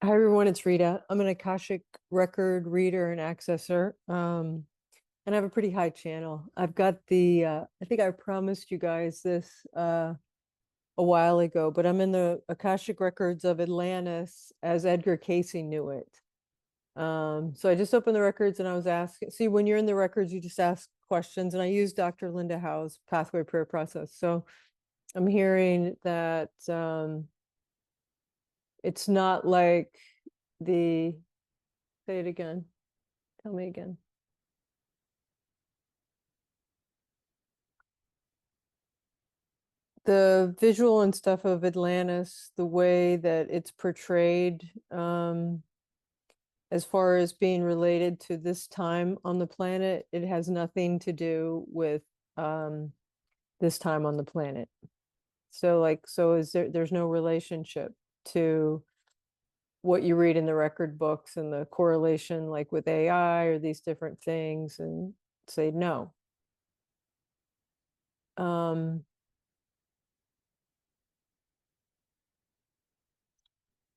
Hi everyone, it's Rita. I'm an Akashic record reader and accessor. And I have a pretty high channel. I've got I think I promised you guys this a while ago, but I'm in the Akashic records of Atlantis as Edgar Casey knew it. So I just opened the records and I was asking, see, when you're in the records, you just ask questions, and I use Dr. Linda Howe's pathway prayer process. So I'm hearing that it's not like the, say it again. Tell me again. The visual and stuff of Atlantis, the way that it's portrayed, as far as being related to this time on the planet, it has nothing to do with this time on the planet. So there's no relationship to what you read in the record books and the correlation like with AI or these different things, and say no.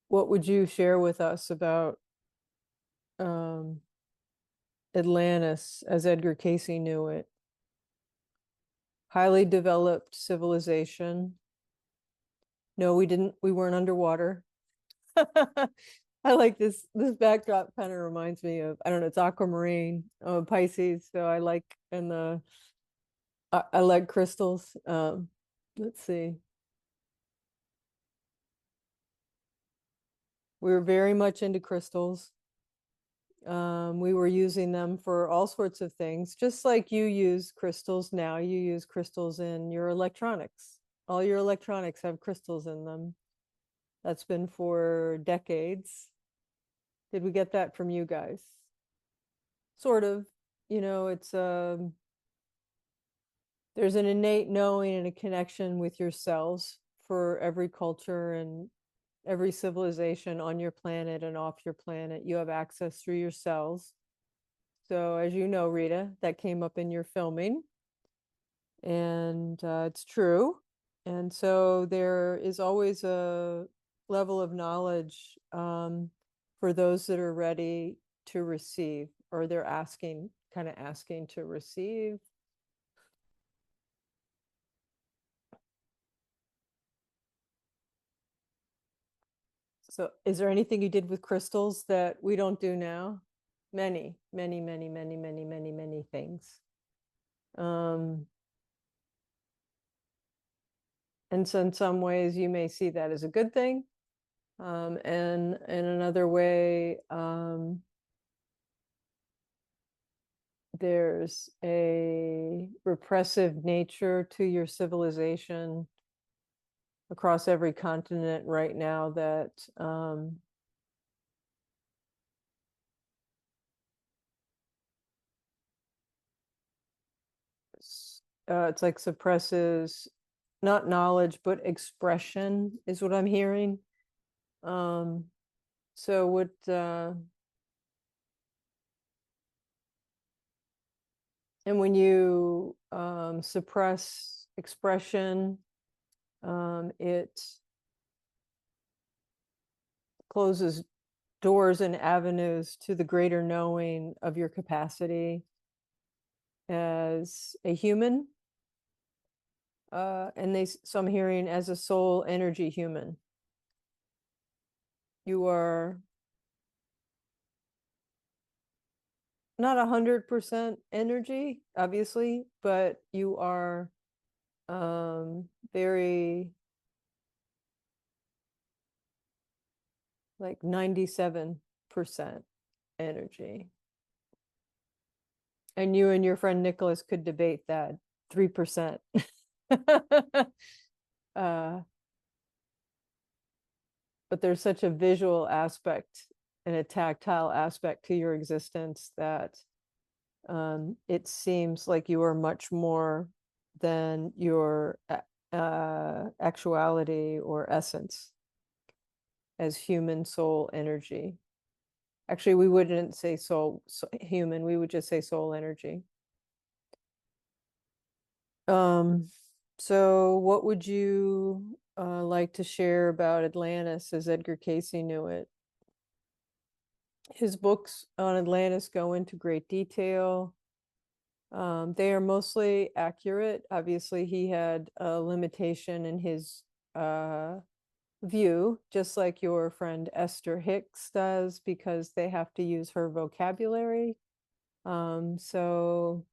What would you share with us about um, Atlantis as Edgar Casey knew it? Highly developed civilization. No, we weren't underwater. I like this backdrop kind of reminds me of, I don't know, it's aquamarine, Pisces. So I like, and I like crystals. Let's see. We were very much into crystals. We were using them for all sorts of things, just like you use crystals now. You use crystals in your electronics. All your electronics have crystals in them. That's been for decades. Did we get that from you guys? Sort of. It's there's an innate knowing and a connection with your cells for every culture and every civilization on your planet and off your planet. You have access through your cells. So, as you know, Rita, that came up in your filming, and it's true. And so there is always a level of knowledge for those that are ready to receive, or they're kind of asking to receive. So, is there anything you did with crystals that we don't do now? Many, many, many, many, many, many, many things. Um, and so in some ways you may see that as a good thing. And in another way, there's a repressive nature to your civilization across every continent right now that it's like suppresses not knowledge but expression is what I'm hearing. Um, so what and when you suppress expression, it closes doors and avenues to the greater knowing of your capacity as a human. So I'm hearing as a soul energy human. You are not 100% energy, obviously, but you are very like 97% energy. And you and your friend Nicholas could debate that 3%. uh, but there's such a visual aspect and a tactile aspect to your existence that it seems like you are much more than your actuality or essence as human soul energy. Actually, we wouldn't say human, we would just say soul energy. Um, so what would you like to share about Atlantis as Edgar Casey knew it? His books on Atlantis go into great detail. They are mostly accurate. Obviously, he had a limitation in his view, just like your friend Esther Hicks does, because they have to use her vocabulary. So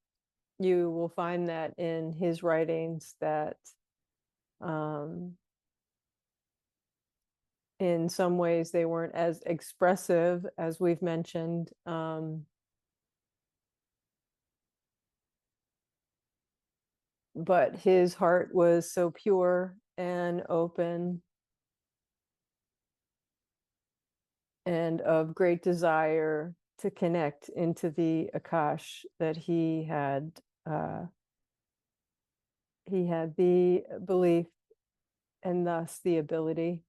you will find that in his writings that in some ways they weren't as expressive as we've mentioned. But his heart was so pure and open and of great desire to connect into the Akash that he had the belief and thus the ability